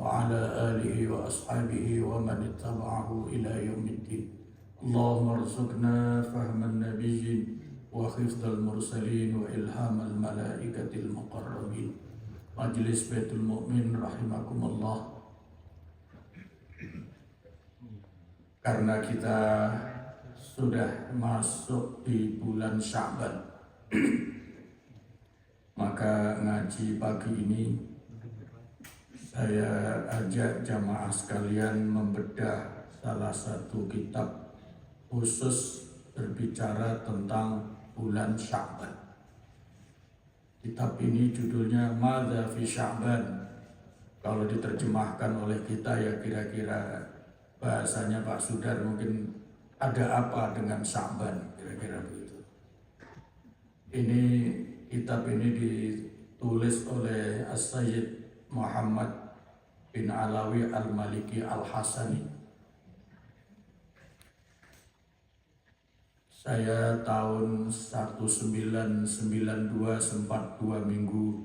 وعلى آله وأصحابه ومن اتبعه إلى يوم الدين. اللهم ارزقنا فهم النبيين وحفظ المرسلين وإلهام الملائكة المقربين. Majelis Baitul Mu'min rahimakumullah. Karena kita sudah masuk di bulan Sya'ban, maka ngaji pagi ini saya ajak jamaah sekalian membedah salah satu kitab khusus berbicara tentang bulan Sya'ban. Kitab ini judulnya Madza fi Sya'ban. Kalau diterjemahkan oleh kita ya kira-kira bahasanya Pak Sudar mungkin ada apa dengan Sya'ban, kira-kira begitu. Ini kitab ini ditulis oleh As-Sayyid Muhammad bin Alawi Al-Maliki Al-Hasani. Saya tahun 1992 sempat 2 minggu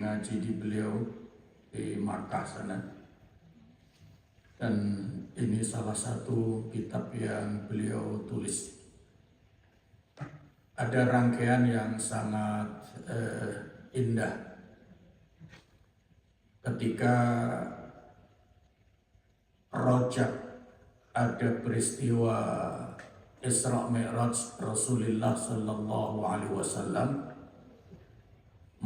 ngaji di beliau di Makkah sana. Dan ini salah satu kitab yang beliau tulis. Ada rangkaian yang sangat indah. Ketika Rajab ada peristiwa Isra Mi'raj Rasulullah Sallallahu Alaihi Wasallam,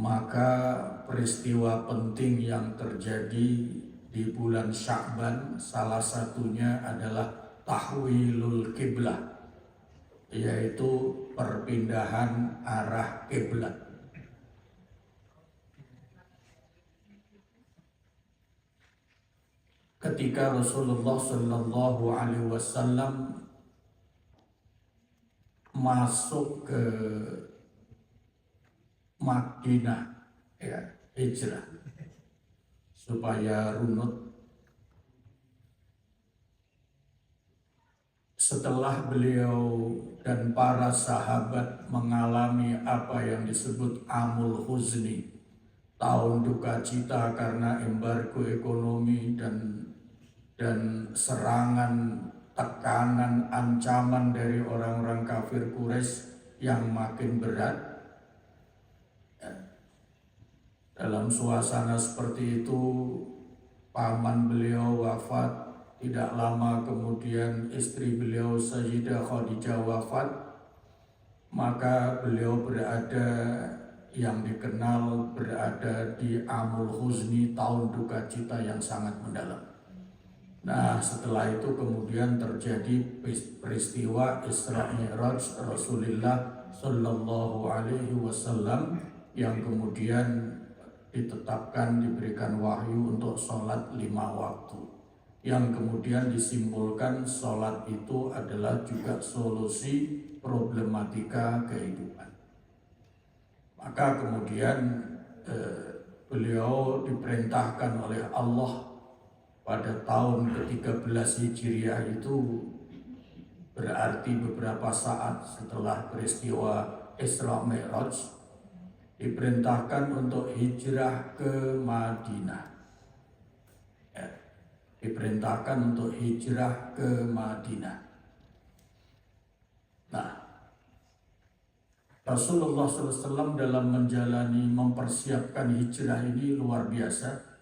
maka peristiwa penting yang terjadi di bulan Sya'ban salah satunya adalah tahwilul kiblah, yaitu perpindahan arah kiblat. Ketika Rasulullah Sallallahu Alaihi Wasallam masuk ke Madinah, ya, hijrah supaya runut, setelah beliau dan para sahabat mengalami apa yang disebut Amul Huzni, tahun duka cita karena embargo ekonomi dan serangan, tekanan, ancaman dari orang-orang kafir Quraisy yang makin berat. Dalam suasana seperti itu, paman beliau wafat. Tidak lama kemudian istri beliau Sayyidah Khadijah wafat. Maka beliau berada, yang dikenal berada di Amul Huzni, tahun duka cita yang sangat mendalam. Nah, setelah itu kemudian terjadi peristiwa Isra Mi'raj Rasulullah Sallallahu Alaihi Wasallam yang kemudian ditetapkan, diberikan wahyu untuk sholat 5 waktu, yang kemudian disimpulkan sholat itu adalah juga solusi problematika kehidupan. Maka kemudian beliau diperintahkan oleh Allah pada tahun ke-13 Hijriah, itu berarti beberapa saat setelah peristiwa Isra Mi'raj, diperintahkan untuk hijrah ke Madinah. Ya, diperintahkan untuk hijrah ke Madinah. Nah, Rasulullah SAW dalam mempersiapkan hijrah ini luar biasa.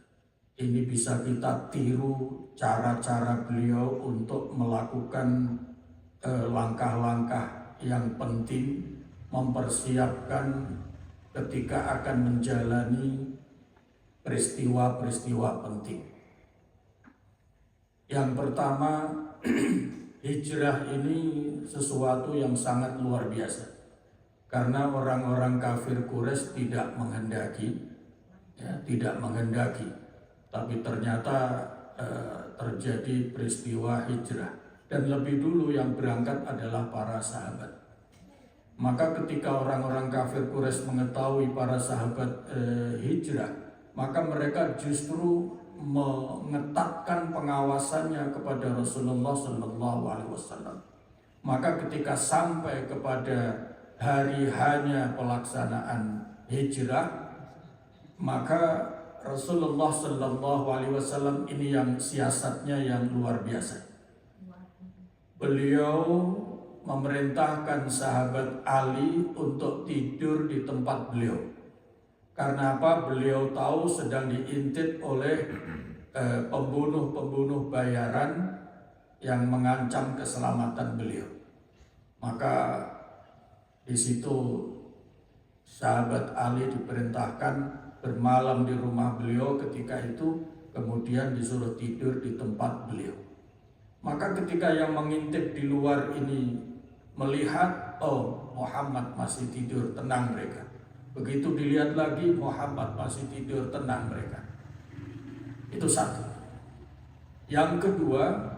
Ini bisa kita tiru cara-cara beliau untuk melakukan langkah-langkah yang penting, mempersiapkan ketika akan menjalani peristiwa-peristiwa penting. Yang pertama, hijrah ini sesuatu yang sangat luar biasa. Karena orang-orang kafir Quraisy tidak menghendaki, tapi ternyata terjadi peristiwa hijrah, dan lebih dulu yang berangkat adalah para sahabat. Maka ketika orang-orang kafir Quraisy mengetahui para sahabat hijrah, maka mereka justru mengetatkan pengawasannya kepada Rasulullah SAW. Maka ketika sampai kepada hari hanya pelaksanaan hijrah, maka Rasulullah Sallallahu Alaihi Wasallam ini yang siasatnya yang luar biasa. Beliau memerintahkan sahabat Ali untuk tidur di tempat beliau. Karena apa? Beliau tahu sedang diintip oleh pembunuh-pembunuh bayaran yang mengancam keselamatan beliau. Maka di situ sahabat Ali diperintahkan bermalam di rumah beliau ketika itu, kemudian disuruh tidur di tempat beliau. Maka ketika yang mengintip di luar ini melihat, oh Muhammad masih tidur, tenang mereka. Begitu dilihat lagi, Muhammad masih tidur, tenang mereka. Itu satu. Yang kedua,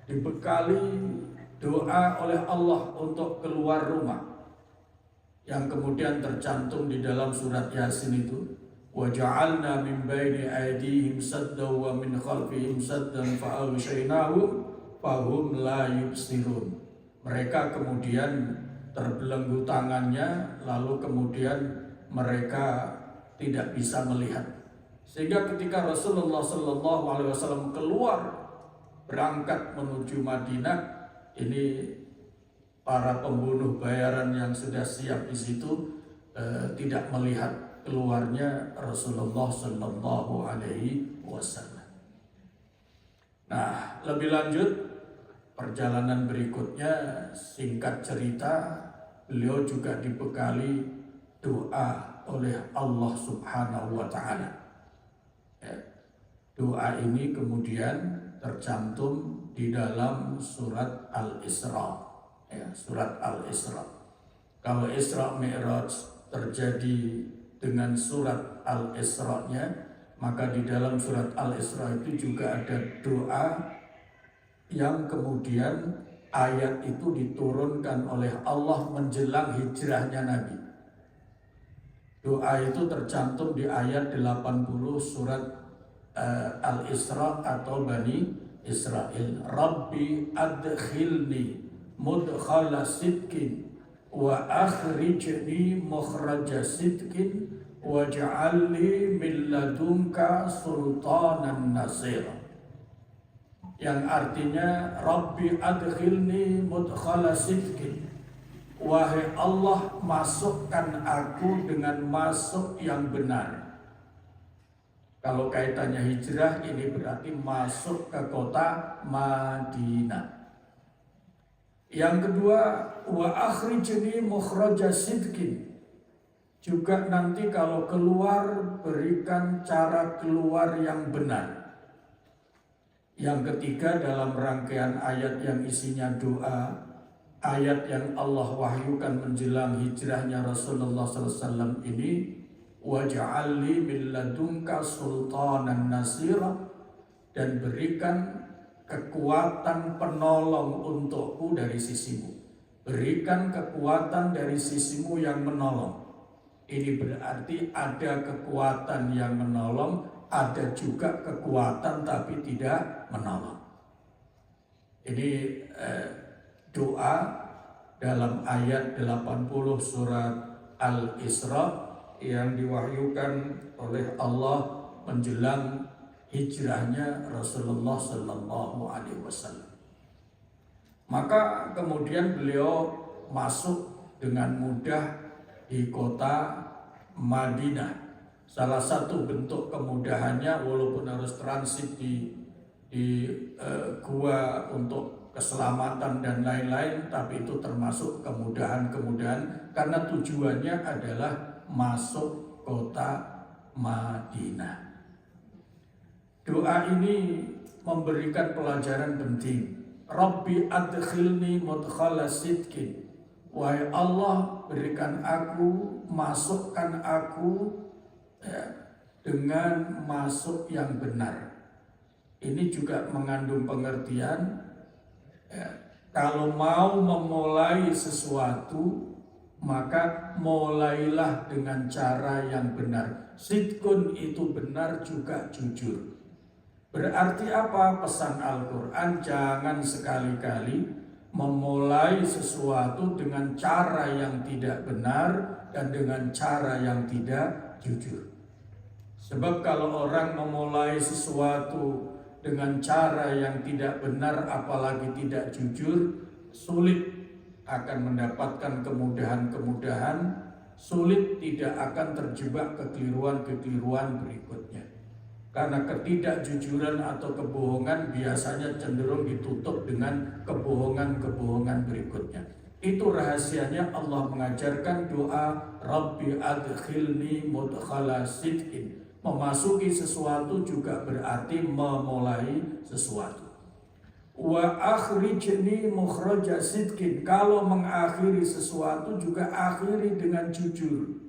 dibekali doa oleh Allah untuk keluar rumah, yang kemudian tercantum di dalam surat Yasin itu. وَجَعَلْنَا مِنْ بَيْنِ أَيْدِيهِمْ سَدًّا وَمِنْ خَلْفِهِمْ سَدًّا فَأَغْشَيْنَاهُمْ فَهُمْ لَا يُبْصِرُونَ. Mereka kemudian terbelenggu tangannya, lalu kemudian mereka tidak bisa melihat. Sehingga ketika Rasulullah SAW keluar berangkat menuju Madinah, ini para pembunuh bayaran yang sudah siap di situ tidak melihat keluarnya Rasulullah Sallallahu Alaihi Wasallam. Nah, lebih lanjut perjalanan berikutnya, singkat cerita, beliau juga dibekali doa oleh Allah Subhanahu Wa Taala. Ya, doa ini kemudian tercantum di dalam surat Al-Isra. Ya, surat Al-Isra. Kalau Isra Mi'raj terjadi dengan surat Al-Isra-nya, maka di dalam surat Al-Isra itu juga ada doa yang kemudian ayat itu diturunkan oleh Allah menjelang hijrahnya Nabi. Doa itu tercantum di ayat 80 surat Al-Isra atau Bani Israel. Rabbi adkhilni mudkhala sidqin wa akhrijni mukhraja sidqin waj'alni min ladunka sultanan nasir. Yang artinya, Rabbi adkhilni mudkhala sidqin, wahai Allah, masukkan aku dengan masuk yang benar. Kalau kaitannya hijrah, ini berarti masuk ke kota Madinah. Yang kedua, wa akhrijni mukhraja sidqin, juga nanti kalau keluar berikan cara keluar yang benar. Yang ketiga, dalam rangkaian ayat yang isinya doa, ayat yang Allah wahyukan menjelang hijrahnya Rasulullah SAW ini, waj'alni min ladunka sultanan nasira, dan berikan kekuatan penolong untukku dari sisimu. Berikan kekuatan dari sisimu yang menolong. Ini berarti ada kekuatan yang menolong, ada juga kekuatan tapi tidak menolong. Ini doa dalam ayat 80 surat Al-Isra yang diwahyukan oleh Allah menjelang hijrahnya Rasulullah Sallallahu Alaihi Wasallam. Maka kemudian beliau masuk dengan mudah di kota Madinah. Salah satu bentuk kemudahannya, walaupun harus transit di gua untuk keselamatan dan lain-lain, tapi itu termasuk kemudahan-kemudahan karena tujuannya adalah masuk kota Madinah. Doa ini memberikan pelajaran penting. Rabbi adkhilni mudkhala sidqin, wahai Allah, berikan aku, masukkan aku dengan masuk yang benar. Ini juga mengandung pengertian, kalau mau memulai sesuatu, maka mulailah dengan cara yang benar. Sidqun itu benar juga jujur. Berarti apa? Pesan Al-Quran, jangan sekali-kali memulai sesuatu dengan cara yang tidak benar dan dengan cara yang tidak jujur. Sebab kalau orang memulai sesuatu dengan cara yang tidak benar, apalagi tidak jujur, sulit akan mendapatkan kemudahan-kemudahan, sulit tidak akan terjebak kekeliruan-kekeliruan berikutnya. Karena ketidakjujuran atau kebohongan biasanya cenderung ditutup dengan kebohongan-kebohongan berikutnya. Itu rahasianya Allah mengajarkan doa Rabbi adkhilni mudkhala sidqin. Memasuki sesuatu juga berarti memulai sesuatu. Wa akhrijni mukhraja sidqin. Kalau mengakhiri sesuatu juga akhiri dengan jujur.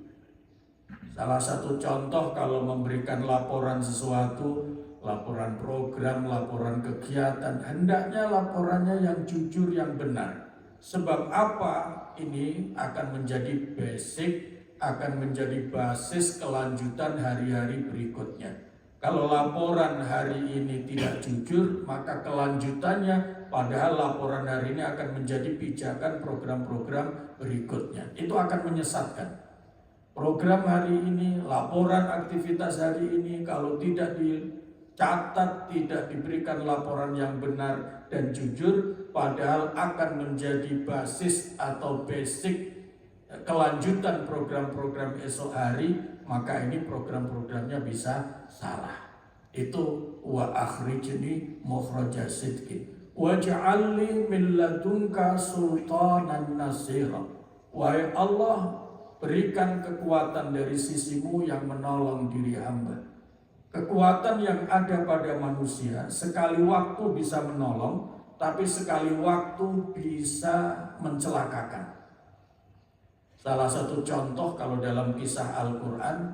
Salah satu contoh kalau memberikan laporan sesuatu, laporan program, laporan kegiatan, hendaknya laporannya yang jujur, yang benar. Sebab apa? Ini akan menjadi basic, akan menjadi basis kelanjutan hari-hari berikutnya. Kalau laporan hari ini tidak jujur, maka kelanjutannya padahal laporan hari ini akan menjadi pijakan program-program berikutnya. Itu akan menyesatkan. Program hari ini, laporan aktivitas hari ini kalau tidak dicatat, tidak diberikan laporan yang benar dan jujur, padahal akan menjadi basis atau basic kelanjutan program-program esok hari, maka ini program-programnya bisa salah. Itu wa akhrijni mukhraja sidqin waj'alni min ladunka sultanan nasira. Wahai Allah, berikan kekuatan dari sisimu yang menolong diri hamba. Kekuatan yang ada pada manusia sekali waktu bisa menolong, tapi sekali waktu bisa mencelakakan. Salah satu contoh kalau dalam kisah Al-Quran,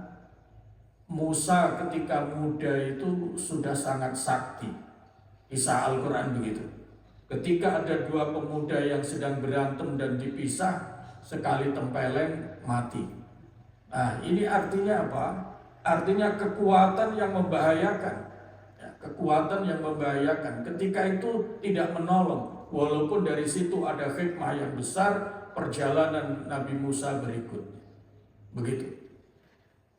Musa ketika muda itu sudah sangat sakti. Kisah Al-Quran begitu. Ketika ada dua pemuda yang sedang berantem dan dipisah, sekali tempeleng mati. Nah, ini artinya apa? Artinya kekuatan yang membahayakan. Ya, kekuatan yang membahayakan. Ketika itu tidak menolong, walaupun dari situ ada hikmah yang besar, perjalanan Nabi Musa berikutnya. Begitu.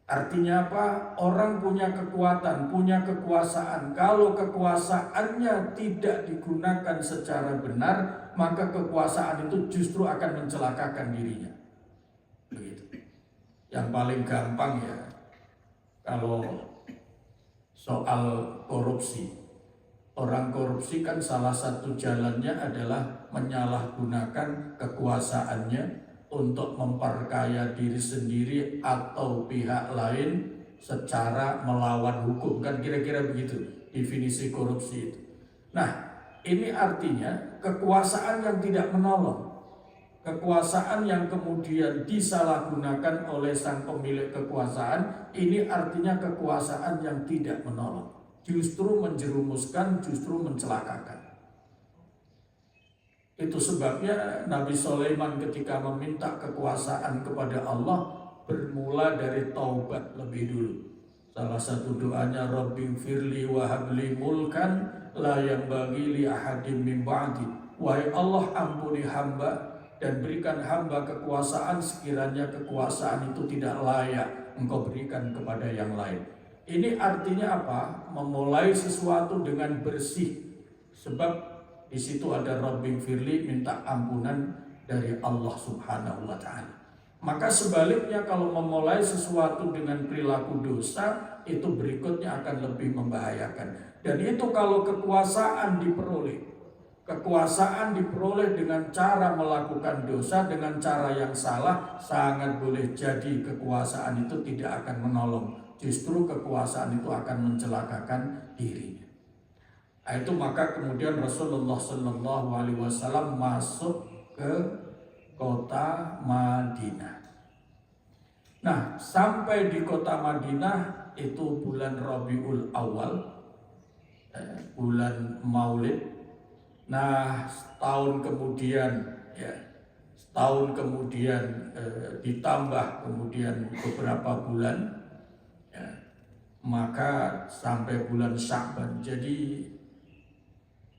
Artinya apa? Orang punya kekuatan, punya kekuasaan. Kalau kekuasaannya tidak digunakan secara benar, maka kekuasaan itu justru akan mencelakakan dirinya. Begitu. Yang paling gampang ya, kalau soal korupsi. Orang korupsi kan salah satu jalannya adalah menyalahgunakan kekuasaannya untuk memperkaya diri sendiri atau pihak lain secara melawan hukum. Kan kira-kira begitu definisi korupsi itu. Nah, ini artinya kekuasaan yang tidak menolong. Kekuasaan yang kemudian disalahgunakan oleh sang pemilik kekuasaan, ini artinya kekuasaan yang tidak menolong. Justru menjerumuskan, justru mencelakakan. Itu sebabnya Nabi Sulaiman ketika meminta kekuasaan kepada Allah bermula dari taubat lebih dulu. Salah satu doanya Rabbi firli wa habli mulkan la yanbaghi li ahadin min ba'di. Wahai Allah, ampuni hamba dan berikan hamba kekuasaan sekiranya kekuasaan itu tidak layak Engkau berikan kepada yang lain. Ini artinya apa? Memulai sesuatu dengan bersih. Sebab di situ ada Rabbi firli, minta ampunan dari Allah Subhanahu wa taala. Maka sebaliknya kalau memulai sesuatu dengan perilaku dosa, itu berikutnya akan lebih membahayakan. Dan itu kalau kekuasaan diperoleh dengan cara melakukan dosa, dengan cara yang salah, sangat boleh jadi kekuasaan itu tidak akan menolong. Justru kekuasaan itu akan mencelakakan dirinya. Nah, itu maka kemudian Rasulullah SAW masuk ke kota Madinah. Nah, sampai di kota Madinah itu bulan Rabiul Awal, bulan Maulid. Nah, setahun kemudian ditambah kemudian beberapa bulan, maka sampai bulan Sya'ban. Jadi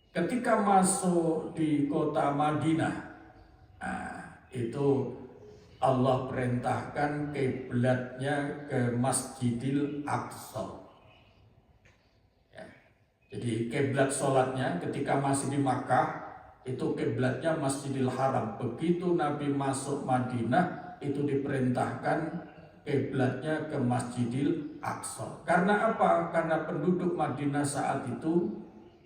ketika masuk di kota Madinah, itu Allah perintahkan kiblatnya ke Masjidil Aqsa. Ya. Jadi kiblat sholatnya ketika masih di Makkah itu kiblatnya Masjidil Haram. Begitu Nabi masuk Madinah itu diperintahkan kiblatnya ke Masjidil Aqsa. Karena apa? Karena penduduk Madinah saat itu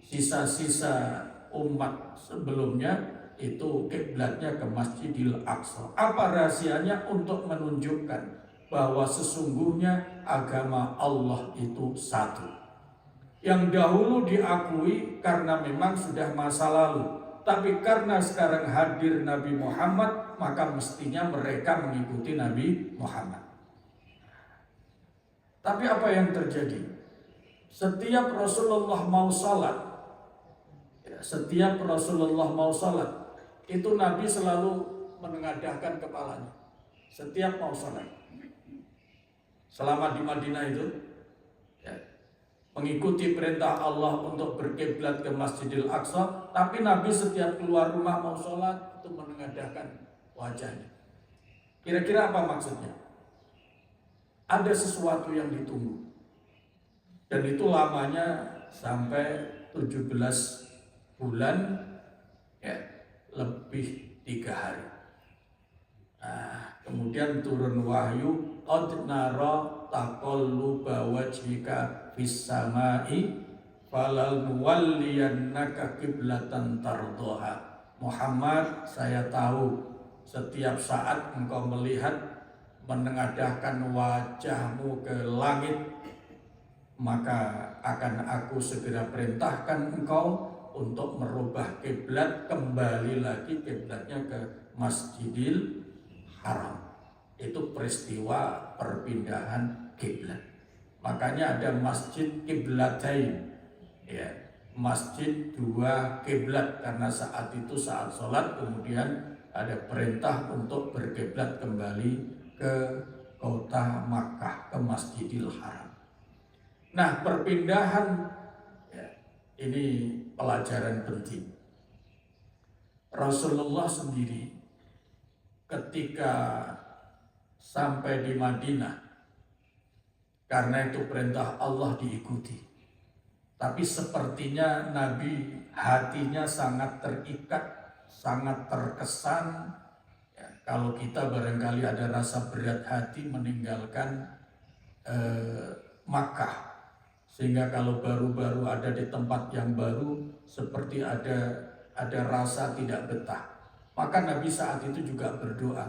sisa-sisa umat sebelumnya itu kiblatnya ke Masjidil Aqsa. Apa rahasianya? Untuk menunjukkan bahwa sesungguhnya agama Allah itu satu. Yang dahulu diakui karena memang sudah masa lalu, tapi karena sekarang hadir Nabi Muhammad, maka mestinya mereka mengikuti Nabi Muhammad. Tapi apa yang terjadi? Setiap Rasulullah mau salat, itu Nabi selalu menengadahkan kepalanya setiap mau salat. Selama di Madinah itu ya, mengikuti perintah Allah untuk berkiblat ke Masjidil Aqsa, tapi Nabi setiap keluar rumah mau salat itu menengadahkan wajahnya. Kira-kira apa maksudnya? Ada sesuatu yang ditunggu, dan itu lamanya sampai 17 bulan ya, lebih 3 hari. Nah, kemudian turun wahyu, qad nara taqalluba wajhika fis samai falal nuwalliyannaka qiblatan tardoha. Muhammad, saya tahu setiap saat engkau melihat menengadahkan wajahmu ke langit, maka akan aku segera perintahkan engkau untuk merubah kiblat, kembali lagi kiblatnya ke Masjidil Haram. Itu peristiwa perpindahan kiblat. Makanya ada masjid kiblatain, ya, masjid 2 kiblat, karena saat itu saat sholat kemudian ada perintah untuk berkiblat kembali ke kota Makkah, ke Masjidil Haram. Nah, perpindahan ya, ini pelajaran penting. Rasulullah sendiri ketika sampai di Madinah, karena itu perintah Allah diikuti, tapi sepertinya Nabi hatinya sangat terikat, sangat terkesan. Ya, kalau kita barangkali ada rasa berat hati meninggalkan Makkah, sehingga kalau baru-baru ada di tempat yang baru seperti ada rasa tidak betah. Maka Nabi saat itu juga berdoa,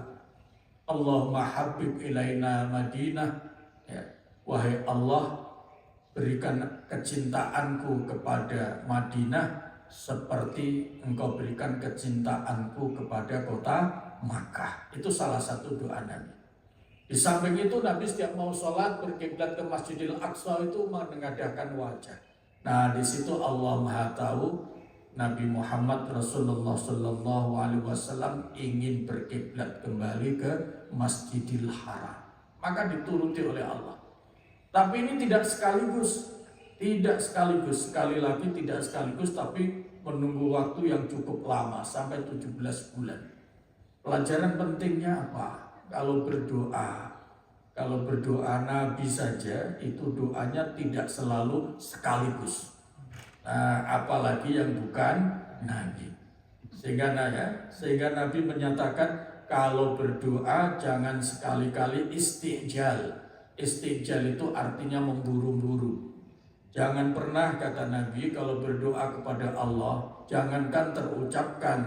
Allahumma habib ilaina Madinah, ya, wahai Allah, berikan kecintaanku kepada Madinah seperti engkau berikan kecintaanku kepada kota Makkah. Itu salah satu doa Nabi. Di samping itu Nabi setiap mau sholat berkiblat ke Masjidil Aqsa itu menengadahkan wajah. Nah, di situ Allah Maha tahu Nabi Muhammad Rasulullah Sallallahu Alaihi Wasallam ingin berkiblat kembali ke Masjidil Haram, maka dituruti oleh Allah. Tapi ini tidak sekaligus, sekali lagi tidak sekaligus, tapi menunggu waktu yang cukup lama sampai 17 bulan. Pelajaran pentingnya apa? Kalau berdoa Nabi saja itu doanya tidak selalu sekaligus. Nah, apalagi yang bukan Nabi. Sehingga Nabi menyatakan kalau berdoa jangan sekali-kali istijal. Istijal itu artinya memburu-buru. Jangan pernah, kata Nabi, kalau berdoa kepada Allah, jangankan terucapkan,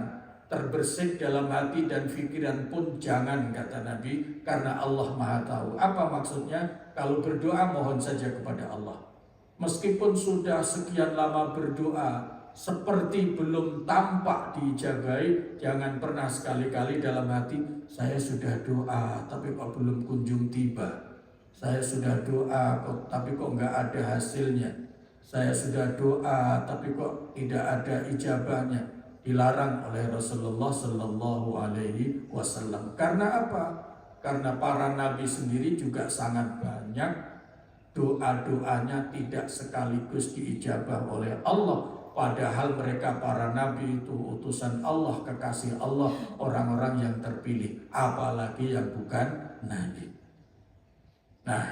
terbersih dalam hati dan pikiran pun jangan, kata Nabi, karena Allah Maha tahu. Apa maksudnya? Kalau berdoa mohon saja kepada Allah. Meskipun sudah sekian lama berdoa, seperti belum tampak diijabahi, jangan pernah sekali-kali dalam hati, saya sudah doa tapi kok belum kunjung tiba. Saya sudah doa tapi kok nggak ada hasilnya. Saya sudah doa tapi kok tidak ada ijabahnya. Dilarang oleh Rasulullah Sallallahu Alaihi Wasallam. Karena apa? Karena para nabi sendiri juga sangat banyak doa-doanya tidak sekaligus diijabah oleh Allah. padahal mereka para nabi itu utusan Allah, kekasih Allah, orang-orang yang terpilih, apalagi yang bukan nabi. Nah,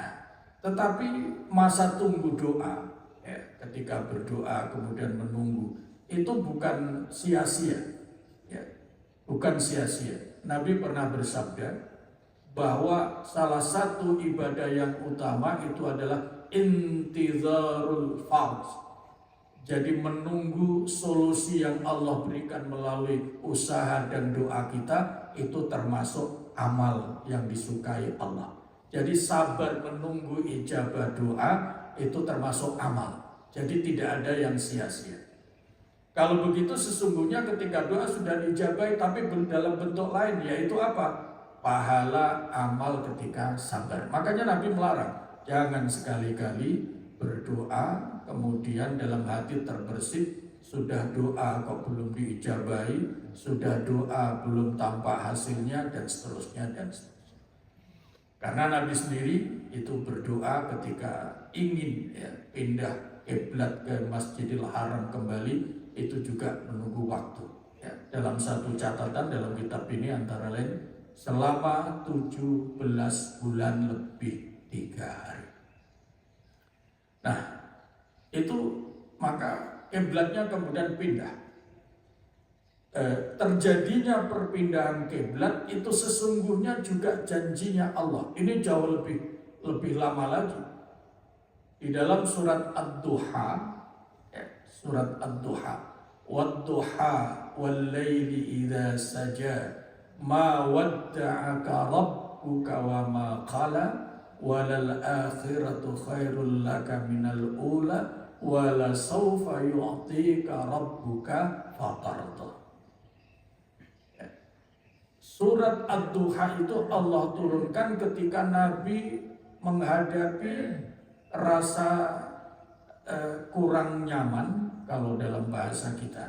tetapi masa tunggu doa, ya, ketika berdoa kemudian menunggu, itu bukan sia-sia, ya, bukan sia-sia. Nabi pernah bersabda bahwa salah satu ibadah yang utama itu adalah intizarul fardh. Jadi menunggu solusi yang Allah berikan melalui usaha dan doa kita itu termasuk amal yang disukai Allah. Jadi sabar menunggu ijabah doa itu termasuk amal. Jadi tidak ada yang sia-sia. Kalau begitu sesungguhnya ketika doa sudah dijabahi tapi dalam bentuk lain, yaitu apa? Pahala amal ketika sabar. Makanya Nabi melarang, jangan sekali-kali berdoa kemudian dalam hati terbersit, sudah doa kok belum diijabahi, sudah doa belum tampak hasilnya, dan seterusnya dan seterusnya. Karena Nabi sendiri itu berdoa ketika ingin, ya, pindah kiblat ke Masjidil Haram kembali, itu juga menunggu waktu, ya. Dalam satu catatan dalam kitab ini antara lain selama 17 bulan lebih 3 hari. Nah, itu maka kiblatnya kemudian pindah. Terjadinya perpindahan kiblat itu sesungguhnya juga janjinya Allah. Ini jauh lebih lama lagi. Di dalam surat Ad-Duha, surat Ad-Duha, wad-duha wal-laili idza saja ma wadda'aka rabbuka wa ma qala walal akhiratu khairul laka minal ula wala sawfa yu'tika rabbuka fatarda. Surat Ad-Duha itu Allah turunkan ketika Nabi menghadapi rasa kurang nyaman, kalau dalam bahasa kita,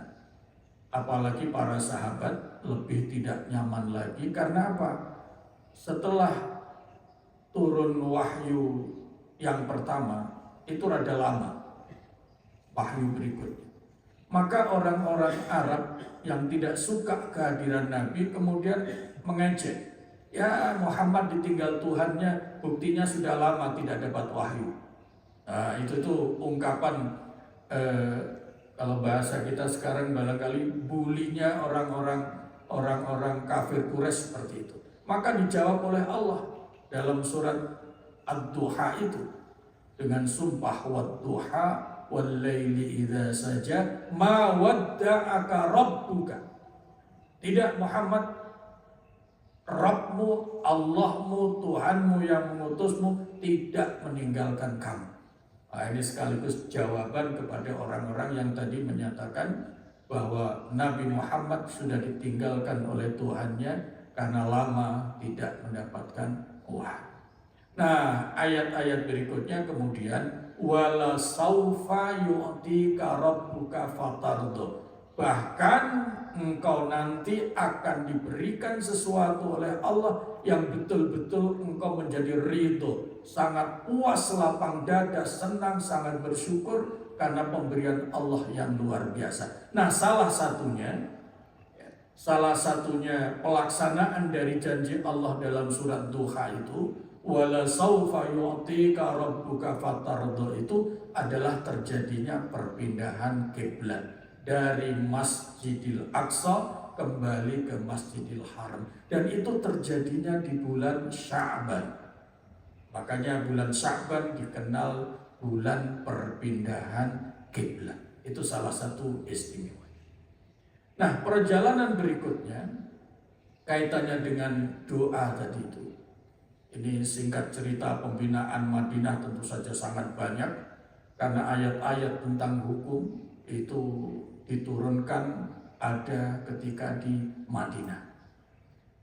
apalagi para sahabat lebih tidak nyaman lagi. Karena apa? Setelah turun wahyu yang pertama itu rada lama wahyu berikutnya, maka orang-orang Arab yang tidak suka kehadiran Nabi kemudian mengejek, ya Muhammad ditinggal Tuhannya, buktinya sudah lama tidak dapat wahyu. Nah, itu tuh ungkapan kalau bahasa kita sekarang barangkali bulinya orang-orang kafir Quraisy seperti itu. Maka dijawab oleh Allah dalam surat Ad-Duha itu dengan sumpah, wad-duha wal-laili idza saja ma wadda'aka rabbuka. Tidak Muhammad, Rabbmu, Allahmu, Tuhanmu yang mengutusmu tidak meninggalkan kamu. Nah, ini sekaligus jawaban kepada orang-orang yang tadi menyatakan bahwa Nabi Muhammad sudah ditinggalkan oleh Tuhannya karena lama tidak mendapatkan wahyu. Nah, ayat-ayat berikutnya kemudian wala saufa yu'tika rabbuka fatardo. Bahkan engkau nanti akan diberikan sesuatu oleh Allah yang betul-betul engkau menjadi ridho, sangat puas, lapang dada, senang, sangat bersyukur karena pemberian Allah yang luar biasa. Nah, salah satunya pelaksanaan dari janji Allah dalam surat Duha itu, wala saufa yu'tika rabbuka fatardo, itu adalah terjadinya perpindahan kiblat dari Masjidil Aqsa kembali ke Masjidil Haram, dan itu terjadinya di bulan Sya'ban. Makanya bulan Sya'ban dikenal bulan perpindahan kiblat. Itu salah satu istimewa. Nah, perjalanan berikutnya kaitannya dengan doa tadi itu. Ini singkat cerita pembinaan Madinah tentu saja sangat banyak, karena ayat-ayat tentang hukum itu diturunkan ada ketika di Madinah.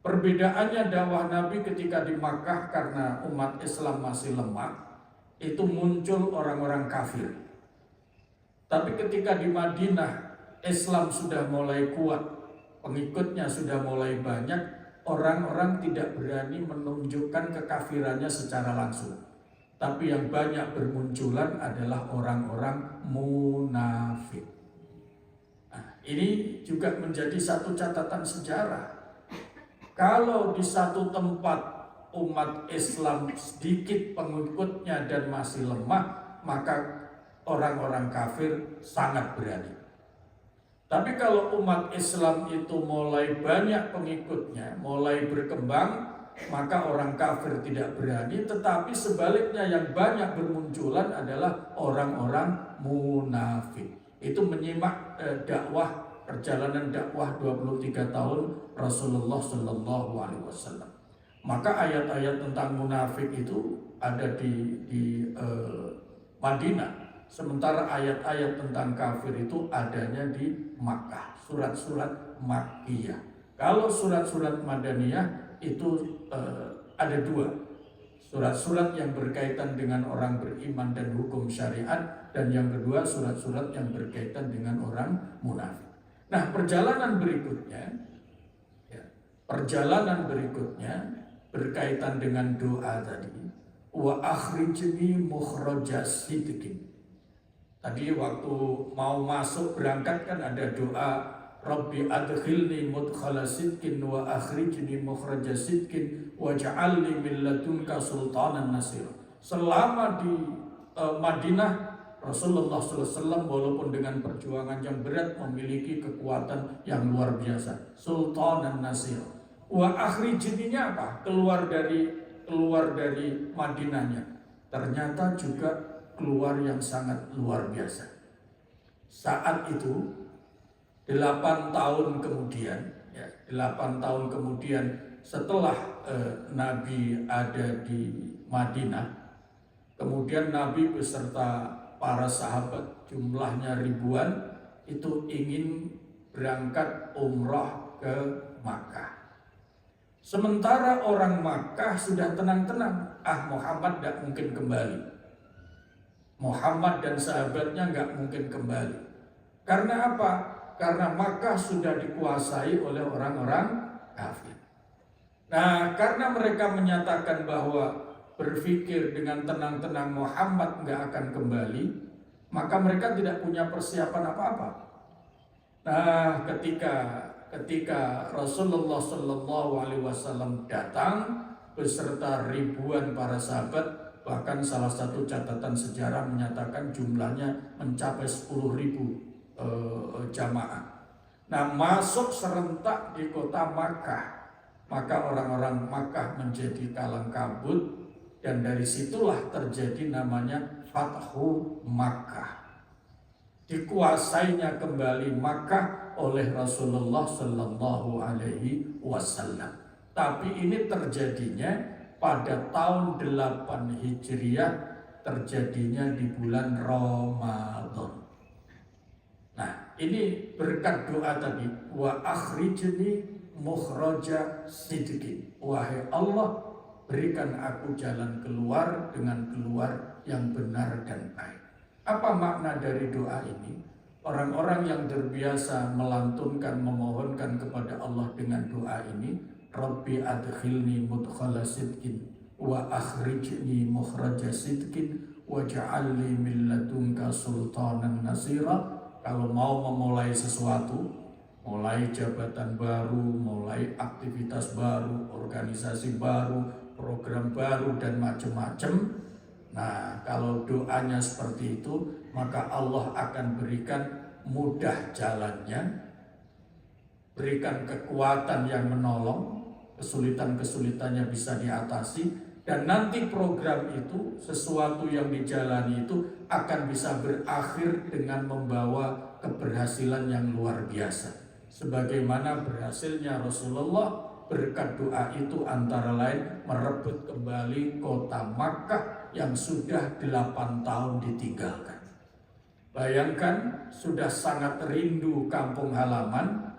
Perbedaannya dakwah Nabi ketika di Makkah karena umat Islam masih lemah, itu muncul orang-orang kafir. Tapi ketika di Madinah Islam sudah mulai kuat, pengikutnya sudah mulai banyak, orang-orang tidak berani menunjukkan kekafirannya secara langsung. Tapi yang banyak bermunculan adalah orang-orang munafik. ini juga menjadi satu catatan sejarah. Kalau di satu tempat umat Islam sedikit pengikutnya dan masih lemah, maka orang-orang kafir sangat berani. Tapi kalau umat Islam itu mulai banyak pengikutnya, mulai berkembang, maka orang kafir tidak berani. Tetapi sebaliknya yang banyak bermunculan adalah orang-orang munafik. Itu menyimak perjalanan dakwah 23 tahun Rasulullah Shallallahu Alaihi Wasallam. Maka ayat-ayat tentang munafik itu ada di Madinah. Sementara ayat-ayat tentang kafir itu adanya di Makkah, surat-surat Makkiyah. Kalau surat-surat Madaniyah itu ada dua. Surat-surat yang berkaitan dengan orang beriman dan hukum syariat, dan yang kedua surat-surat yang berkaitan dengan orang munafik. Nah, perjalanan berikutnya berkaitan dengan doa tadi. Wa akhrijni mukhrajas sidqin. Tadi waktu mau masuk berangkat kan ada doa Rabbi adkhilni mudkhala sidqin wa akhrijni mukhraja sidqin waj'alni min ladunka sultanan nasir. Selama di Madinah, Rasulullah SAW walaupun dengan perjuangan yang berat memiliki kekuatan yang luar biasa, sultanan nasir. Wa akhrijninya apa? Keluar dari Madinahnya. Ternyata juga keluar yang sangat luar biasa. Saat itu 8 tahun kemudian setelah Nabi ada di Madinah, kemudian Nabi beserta para sahabat jumlahnya ribuan itu ingin berangkat umrah ke Makkah. Sementara orang Makkah sudah tenang-tenang, Muhammad tidak mungkin kembali. Muhammad dan sahabatnya nggak mungkin kembali. Karena apa? Karena Makkah sudah dikuasai oleh orang-orang kafir. Nah, karena mereka menyatakan bahwa berpikir dengan tenang-tenang Muhammad nggak akan kembali, maka mereka tidak punya persiapan apa-apa. Nah, ketika Rasulullah Shallallahu Alaihi Wasallam datang beserta ribuan para sahabat, bahkan salah satu catatan sejarah menyatakan jumlahnya mencapai 10.000 jamaah. Nah, masuk serentak di kota Makkah, maka orang-orang Makkah menjadi kalang kabut, dan dari situlah terjadi namanya Fathu Makkah. Dikuasainya kembali Makkah oleh Rasulullah Shallallahu Alaihi Wasallam. Tapi ini terjadinya pada tahun 8 Hijriah, terjadinya di bulan Ramadan. Nah, ini berkat doa tadi, wa akhrijni mukhraja sidqin. Wahai Allah, berikan aku jalan keluar dengan keluar yang benar dan baik. Apa makna dari doa ini? Orang-orang yang terbiasa melantunkan, memohonkan kepada Allah dengan doa ini, Rabbi adkhilni mudkhala sidqin wa akhrijni mukhraja sidqin waj'alni min ladunka sultanan nasira. Kalau mau memulai sesuatu, mulai jabatan baru, mulai aktivitas baru, organisasi baru, program baru dan macam-macam. Nah, kalau doanya seperti itu, maka Allah akan berikan mudah jalannya, berikan kekuatan yang menolong, kesulitan-kesulitannya bisa diatasi, dan nanti program itu, sesuatu yang dijalani itu akan bisa berakhir dengan membawa keberhasilan yang luar biasa. Sebagaimana berhasilnya Rasulullah berkat doa itu, antara lain merebut kembali kota Makkah yang sudah 8 tahun ditinggalkan. Bayangkan, sudah sangat rindu kampung halaman,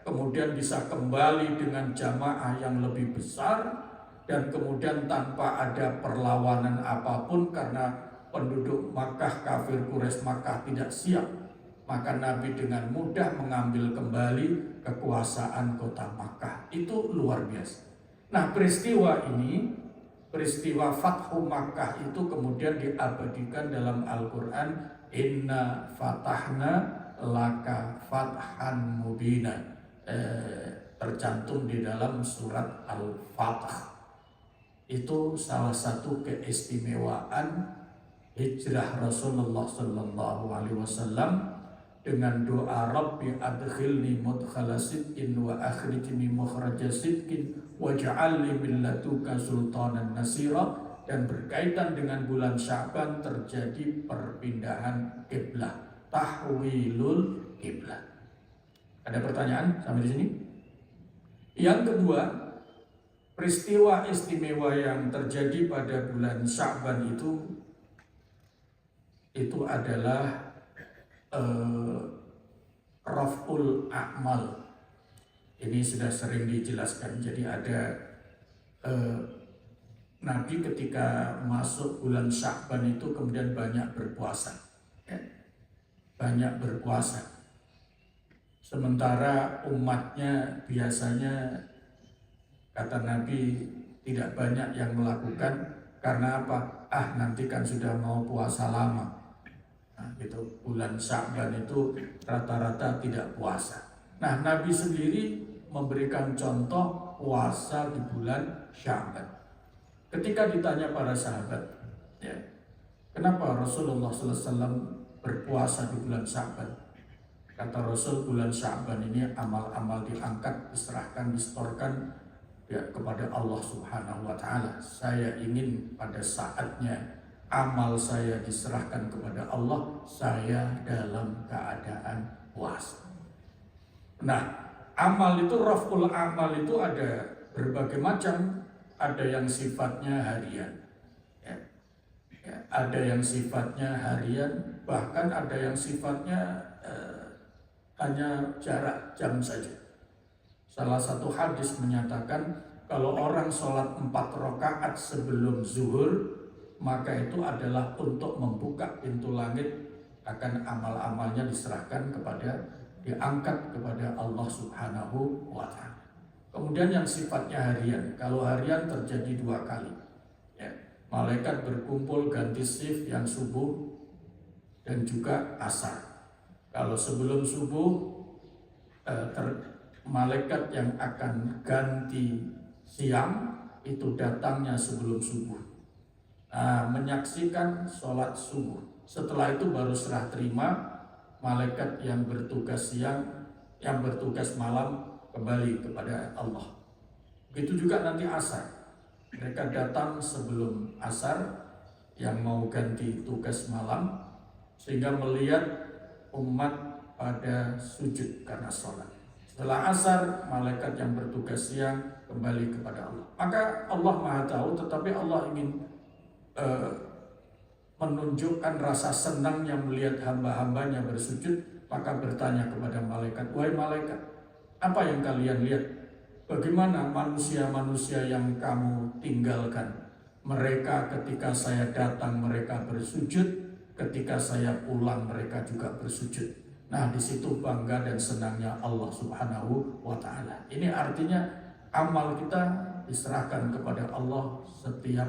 kemudian bisa kembali dengan jamaah yang lebih besar, dan kemudian tanpa ada perlawanan apapun karena penduduk Makkah, kafir Quraisy Makkah tidak siap. Maka Nabi dengan mudah mengambil kembali kekuasaan kota Makkah. Itu luar biasa. Nah, peristiwa ini, peristiwa Fathu Makkah itu kemudian diabadikan dalam Al-Quran. Inna fatahna laka fathan mubina, tercantum di dalam surat Al-Fatah. Itu salah satu keistimewaan hijrah Rasulullah Sallallahu Alaihi Wasallam dengan doa Rabbi adkhilni mudkhala sidqin wa akhrijni mukhraja sidqin waj'alni min ladunka sultanan nasira. Dan berkaitan dengan bulan Sya'ban terjadi perpindahan kiblat, tahwilul kiblat. Ada pertanyaan sampai di sini? Yang kedua, peristiwa istimewa yang terjadi pada bulan Sya'ban itu adalah raf'ul a'mal. Ini sudah sering dijelaskan. Jadi ada Nabi ketika masuk bulan Sya'ban itu kemudian banyak berpuasa, ya. Banyak berpuasa. Sementara umatnya biasanya, kata Nabi, tidak banyak yang melakukan. Karena apa? Nanti kan sudah mau puasa lama. Nah, gitu. Bulan Sya'ban itu rata-rata tidak puasa. Nah, Nabi sendiri memberikan contoh puasa di bulan Sya'ban. Ketika ditanya para sahabat, ya, kenapa Rasulullah SAW berpuasa di bulan Sya'ban? Kata Rasul, bulan Sya'ban ini amal-amal diangkat, diserahkan, distorkan, ya, kepada Allah Subhanahu wa Ta'ala. Saya ingin pada saatnya amal saya diserahkan kepada Allah, saya dalam keadaan puasa. Nah, amal itu, raf'ul amal itu ada berbagai macam. Ada yang sifatnya harian, ya. Ada yang sifatnya harian, bahkan ada yang sifatnya hanya jarak jam saja. Salah satu hadis menyatakan kalau orang sholat 4 rakaat sebelum zuhur, maka itu adalah untuk membuka pintu langit, akan amal-amalnya diserahkan diangkat kepada Allah Subhanahu wa Ta'ala. Kemudian yang sifatnya harian, kalau harian terjadi 2 kali, ya. Malaikat berkumpul ganti shift yang subuh dan juga asar. Kalau sebelum subuh, malaikat yang akan ganti siang itu datangnya sebelum subuh, menyaksikan sholat subuh. Setelah itu baru serah terima malaikat yang bertugas siang, yang bertugas malam kembali kepada Allah. Begitu juga nanti asar, mereka datang sebelum asar yang mau ganti tugas malam, sehingga melihat umat pada sujud karena sholat. Setelah asar, malaikat yang bertugas siang kembali kepada Allah. Maka Allah Maha Tahu, tetapi Allah ingin menunjukkan rasa senangnya melihat hamba-hambanya bersujud, maka bertanya kepada malaikat, wahai malaikat, apa yang kalian lihat? Bagaimana manusia-manusia yang kamu tinggalkan? Mereka ketika saya datang mereka bersujud, ketika saya pulang mereka juga bersujud. Nah, di situ bangga dan senangnya Allah Subhanahu wa Ta'ala. Ini artinya amal kita diserahkan kepada Allah setiap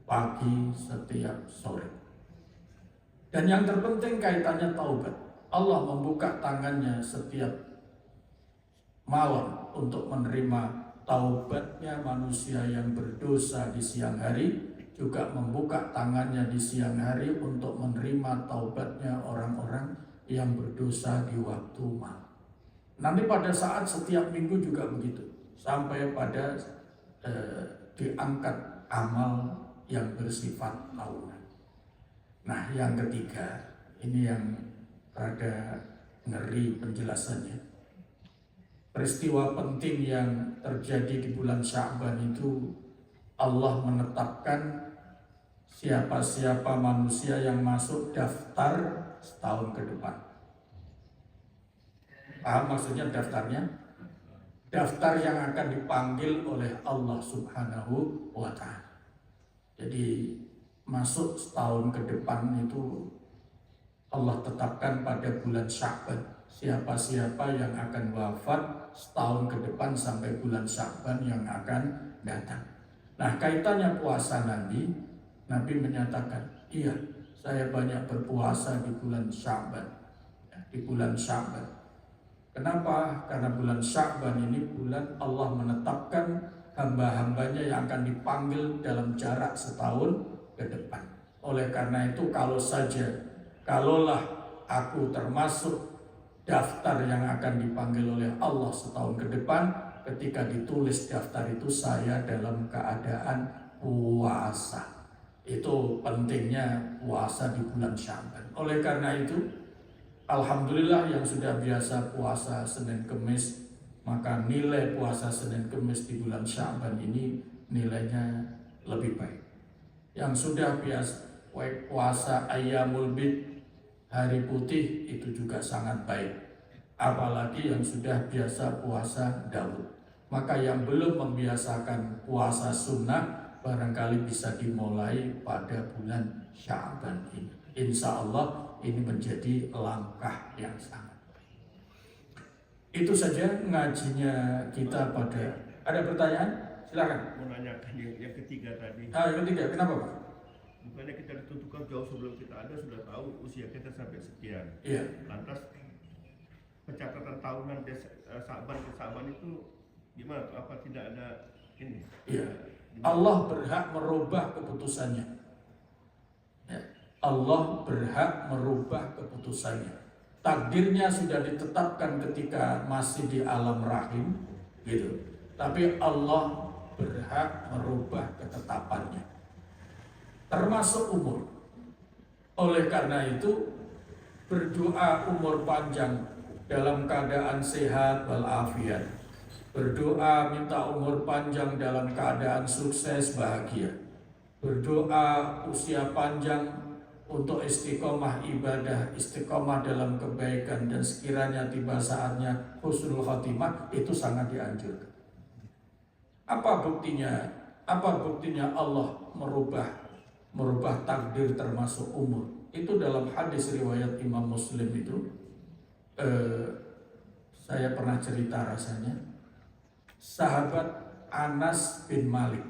pagi, setiap sore. Dan yang terpenting kaitannya taubat. Allah membuka tangannya setiap malam untuk menerima taubatnya manusia yang berdosa di siang hari, juga membuka tangannya di siang hari untuk menerima taubatnya orang-orang yang berdosa di waktu malam. Nanti pada saat setiap minggu juga begitu, sampai pada diangkat amal yang bersifat tahunan. Nah, yang ketiga, ini yang rada ngeri penjelasannya. Peristiwa penting yang terjadi di bulan Sya'ban itu, Allah menetapkan siapa-siapa manusia yang masuk daftar setahun ke depan. Paham maksudnya daftarnya? Daftar yang akan dipanggil oleh Allah Subhanahu wa Ta'ala. Jadi masuk setahun ke depan itu Allah tetapkan pada bulan Sya'ban. Siapa-siapa yang akan wafat setahun ke depan sampai bulan Sya'ban yang akan datang. Nah, kaitannya puasa Nabi menyatakan, iya, saya banyak berpuasa di bulan Sya'ban. di bulan Sya'ban. Kenapa? Karena bulan Sya'ban ini bulan Allah menetapkan hamba-hambanya yang akan dipanggil dalam jarak setahun ke depan. Oleh karena itu kalaulah aku termasuk daftar yang akan dipanggil oleh Allah setahun ke depan, ketika ditulis daftar itu saya dalam keadaan puasa. Itu pentingnya puasa di bulan Sya'ban. Oleh karena itu, alhamdulillah yang sudah biasa puasa Senin Kemis, maka nilai puasa Senin Kemis di bulan Sya'ban ini nilainya lebih baik. Yang sudah biasa puasa Ayyamul Bid, hari putih, itu juga sangat baik. Apalagi yang sudah biasa puasa Daud. Maka yang belum membiasakan puasa sunnah barangkali bisa dimulai pada bulan Sya'ban ini. Insya Allah ini menjadi langkah yang sangat baik. Itu saja ngajinya kita pada. Ada pertanyaan? Silakan. Mau nanyakan yang ketiga tadi. Yang ketiga, kenapa Pak? Bukannya kita ditentukan jauh sebelum kita ada sudah tahu usia kita sampai sekian. Iya. Lantas pencatatan tahunan Sya'ban ke Sya'ban itu gimana? Apa tidak ada ini? Iya. Allah berhak merubah keputusannya. Ya. Allah berhak merubah keputusannya. Takdirnya sudah ditetapkan ketika masih di alam rahim, gitu. Tapi Allah berhak merubah ketetapannya, termasuk umur. Oleh karena itu, berdoa umur panjang dalam keadaan sehat walafiat. Berdoa minta umur panjang dalam keadaan sukses bahagia. Berdoa usia panjang untuk istiqomah ibadah, istiqomah dalam kebaikan, dan sekiranya tiba saatnya husnul khotimah, itu sangat dianjurkan. Apa buktinya? Apa buktinya Allah merubah takdir termasuk umur? Itu dalam hadis riwayat Imam Muslim itu, saya pernah cerita rasanya. Sahabat Anas bin Malik.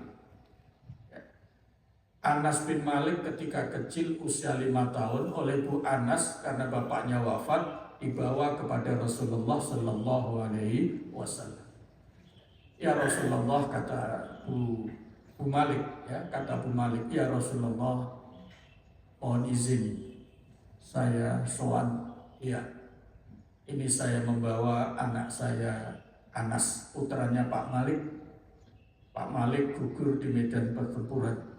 Anas bin Malik ketika kecil usia 5 tahun oleh Bu Anas karena bapaknya wafat dibawa kepada Rasulullah Sallallahu Alaihi Wasallam. Ya Rasulullah, kata Bu Malik, kata Bu Malik, ya Rasulullah, mohon izin saya sowan. Ya, ini saya membawa anak saya Anas, putranya Pak Malik. Pak Malik gugur di medan pertempuran.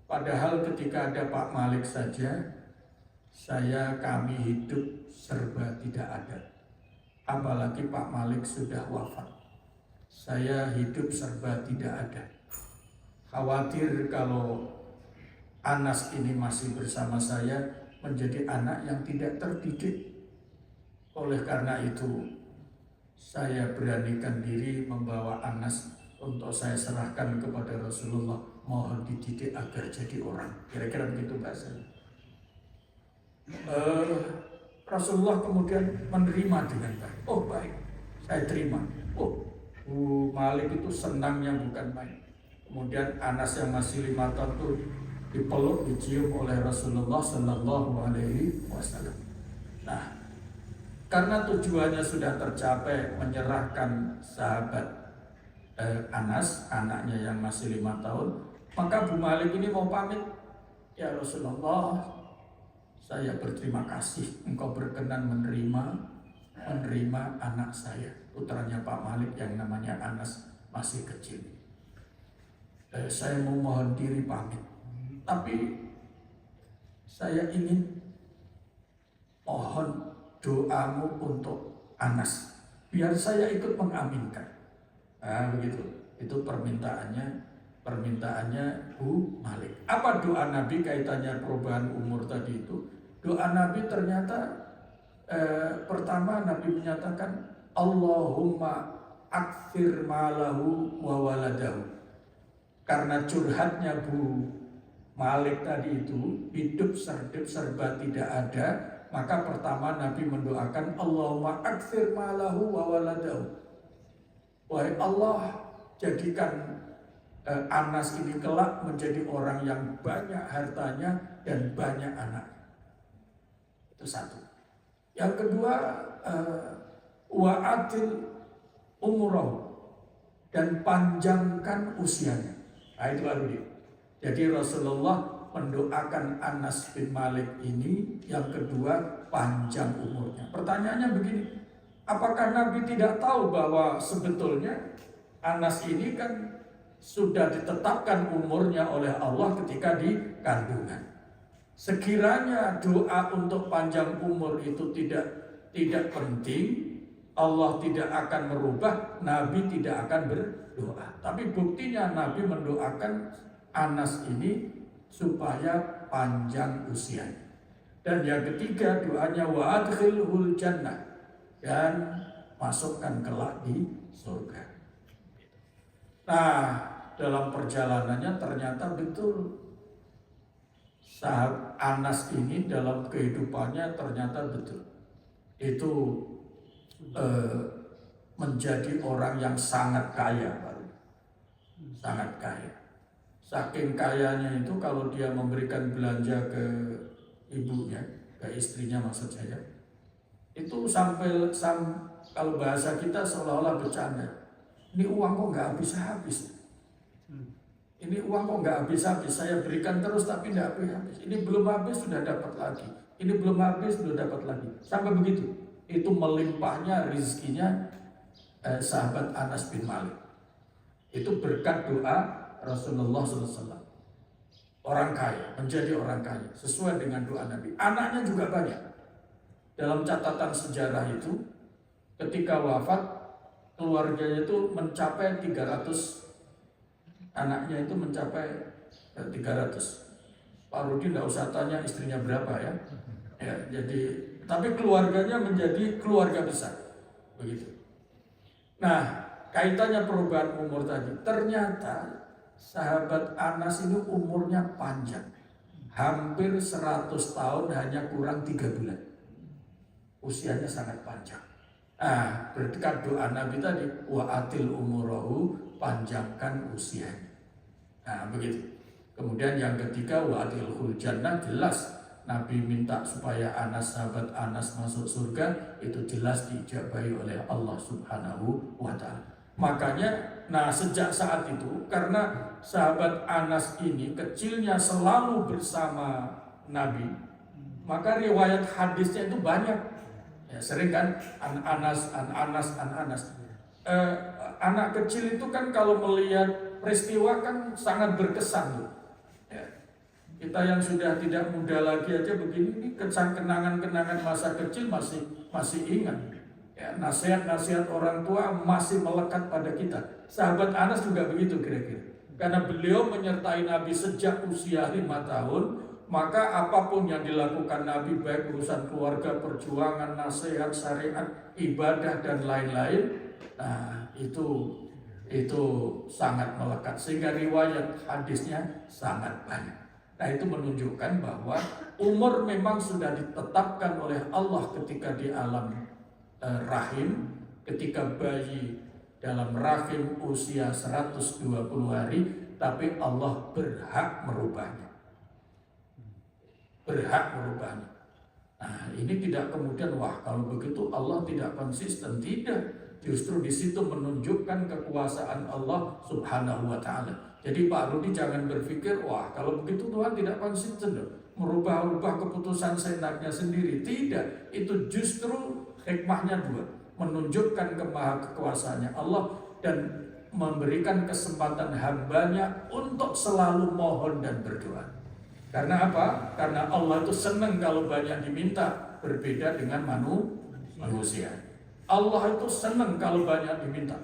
Padahal ketika ada Pak Malik saja, kami hidup serba tidak ada. Apalagi Pak Malik sudah wafat. Saya hidup serba tidak ada. Khawatir kalau Anas ini masih bersama saya menjadi anak yang tidak terdidik. Oleh karena itu, saya beranikan diri membawa Anas untuk saya serahkan kepada Rasulullah, mohon dididik agar jadi orang. Kira-kira begitu bahasanya. Rasulullah kemudian menerima dengan baik. Oh baik, saya terima. Oh, Bu Malik itu senangnya bukan main. Kemudian Anas yang masih 5 tahun itu dipeluk, dicium oleh Rasulullah Sallallahu Alaihi Wasallam. Nah, karena tujuannya sudah tercapai, menyerahkan sahabat Anas, anaknya yang masih 5 tahun, maka Bu Malik ini mau pamit. Ya Rasulullah, saya berterima kasih engkau berkenan menerima anak saya, putranya Pak Malik yang namanya Anas, masih kecil. Saya mau mohon diri pamit, tapi saya ingin mohon doamu untuk Anas, biar saya ikut mengaminkan. Nah, begitu. Itu permintaannya Bu Malik. Apa doa Nabi kaitannya perubahan umur tadi itu? Doa Nabi ternyata pertama Nabi menyatakan Allahumma akfir malahu wa waladahu. Karena curhatnya Bu Malik tadi itu, hidup serba tidak ada, maka pertama Nabi mendoakan Allahumma akfir malahu wa waladahu. Wahai Allah, jadikan Anas ini kelak menjadi orang yang banyak hartanya dan banyak anak. Itu satu. Yang kedua, wa'atil umroh, dan panjangkan usianya. Nah itu baru dia. Jadi Rasulullah mendoakan Anas bin Malik ini, yang kedua panjang umurnya. Pertanyaannya begini, apakah Nabi tidak tahu bahwa sebetulnya Anas ini kan sudah ditetapkan umurnya oleh Allah ketika di kandungan? Sekiranya doa untuk panjang umur itu tidak penting, Allah tidak akan merubah, Nabi tidak akan berdoa. Tapi buktinya Nabi mendoakan Anas ini supaya panjang usianya. Dan yang ketiga doanya wa adkhilhul jannah, dan masukkan kelak di surga. Nah, dalam perjalanannya ternyata betul sahabat Anas ini dalam kehidupannya ternyata betul itu menjadi orang yang sangat kaya, sangat kaya. Saking kayanya itu kalau dia memberikan belanja ke ibunya, ke istrinya maksud saya, itu kalau bahasa kita seolah-olah bercanda. Ini uang kok nggak habis-habis. Ini uang kok nggak habis-habis. Saya berikan terus tapi nggak habis-habis. Ini belum habis sudah dapat lagi. Ini belum habis sudah dapat lagi. Sampai begitu. Itu melimpahnya rizkinya sahabat Anas bin Malik. Itu berkat doa Rasulullah SAW. Orang kaya, menjadi orang kaya sesuai dengan doa Nabi. Anaknya juga banyak. Dalam catatan sejarah itu, ketika wafat, keluarganya itu mencapai 300. Anaknya itu mencapai 300. Pak Rudi tidak usah tanya istrinya berapa ya. Ya, jadi tapi keluarganya menjadi keluarga besar. Begitu. Nah, kaitannya perubahan umur tadi. Ternyata sahabat Anas ini umurnya panjang. Hampir 100 tahun hanya kurang 3 bulan. Usianya sangat panjang. Nah, berkat doa Nabi tadi, wa atil umurahu, panjangkan usianya. Nah, begitu. Kemudian yang ketiga, wa atilhul jannah, jelas Nabi minta supaya Anas, sahabat Anas masuk surga, itu jelas diijabahi oleh Allah Subhanahu wa ta'ala. Makanya, nah sejak saat itu, karena sahabat Anas ini kecilnya selalu bersama Nabi, maka riwayat hadisnya itu banyak. Ya, sering kan Anas. Anak kecil itu kan kalau melihat peristiwa kan sangat berkesan. Ya. Kita yang sudah tidak muda lagi aja begini, ini kenangan-kenangan masa kecil masih ingat. Ya, nasihat-nasihat orang tua masih melekat pada kita. Sahabat Anas juga begitu kira-kira. Karena beliau menyertai Nabi sejak usia 5 tahun, maka apapun yang dilakukan Nabi, baik urusan keluarga, perjuangan, nasihat, syariat, ibadah dan lain-lain, nah itu sangat melekat sehingga riwayat hadisnya sangat banyak. Nah itu menunjukkan bahwa umur memang sudah ditetapkan oleh Allah ketika di alam rahim, ketika bayi dalam rahim usia 120 hari, tapi Allah berhak merubahnya. Nah, ini tidak kemudian wah kalau begitu Allah tidak konsisten, tidak. Justru di situ menunjukkan kekuasaan Allah Subhanahu wa ta'ala. Jadi Pak Rudi jangan berpikir wah kalau begitu Tuhan tidak konsisten loh, merubah-rubah keputusan seenaknya sendiri. Tidak, itu justru hikmahnya dua, menunjukkan kemaha-kekuasaannya Allah dan memberikan kesempatan hambanya untuk selalu mohon dan berdoa. Karena apa? Karena Allah itu senang kalau banyak diminta, berbeda dengan manusia. Allah itu senang kalau banyak diminta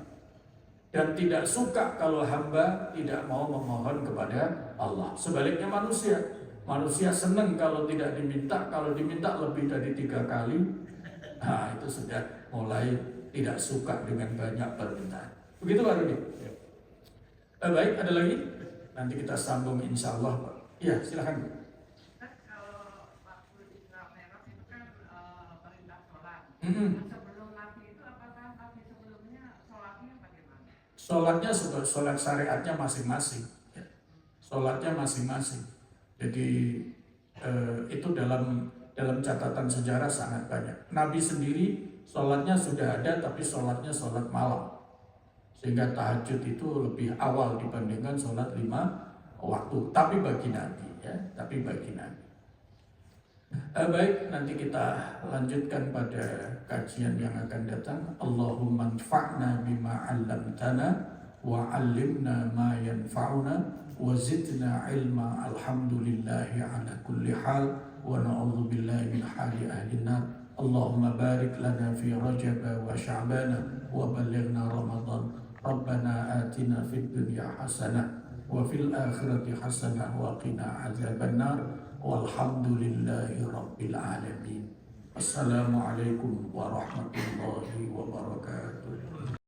dan tidak suka kalau hamba tidak mau memohon kepada Allah. Sebaliknya manusia senang kalau tidak diminta, kalau diminta lebih dari 3 kali, nah itu sudah mulai tidak suka dengan banyak permintaan. Begitu Pak Rudi? Baik, ada lagi? Nanti kita sambung insya Allah Pak. Iya, silakan Bu. Kalau waktu Isra Mi'raj itu kan perintah sholat. Sebelum Nabi itu apakah Nabi sebelumnya sholatnya bagaimana? Sholatnya sholat syariatnya masing-masing. Sholatnya masing-masing. Jadi itu dalam dalam catatan sejarah sangat banyak. Nabi sendiri sholatnya sudah ada, tapi sholatnya sholat malam. Sehingga tahajud itu lebih awal dibandingkan sholat 5 waktu. Tapi bagi Nabi, ya, tapi bagi Nabi. Baik, nanti kita lanjutkan pada kajian yang akan datang. Allahumma anfa'na bima 'allamtana wa 'allimna ma yanfa'una wa zidna ilma. Alhamdulillahi ala kulli hal wa na'udzu billahi min hali ahli nar. Allahumma barik lana fi Rajab wa Sya'ban wa ballighna Ramadan. Rabbana atina fid dunya hasanah wa fil akhirati hasanah wa qina adzabannar. Walhamdulillahi rabbil alamin. Assalamualaikum warahmatullahi wabarakatuh.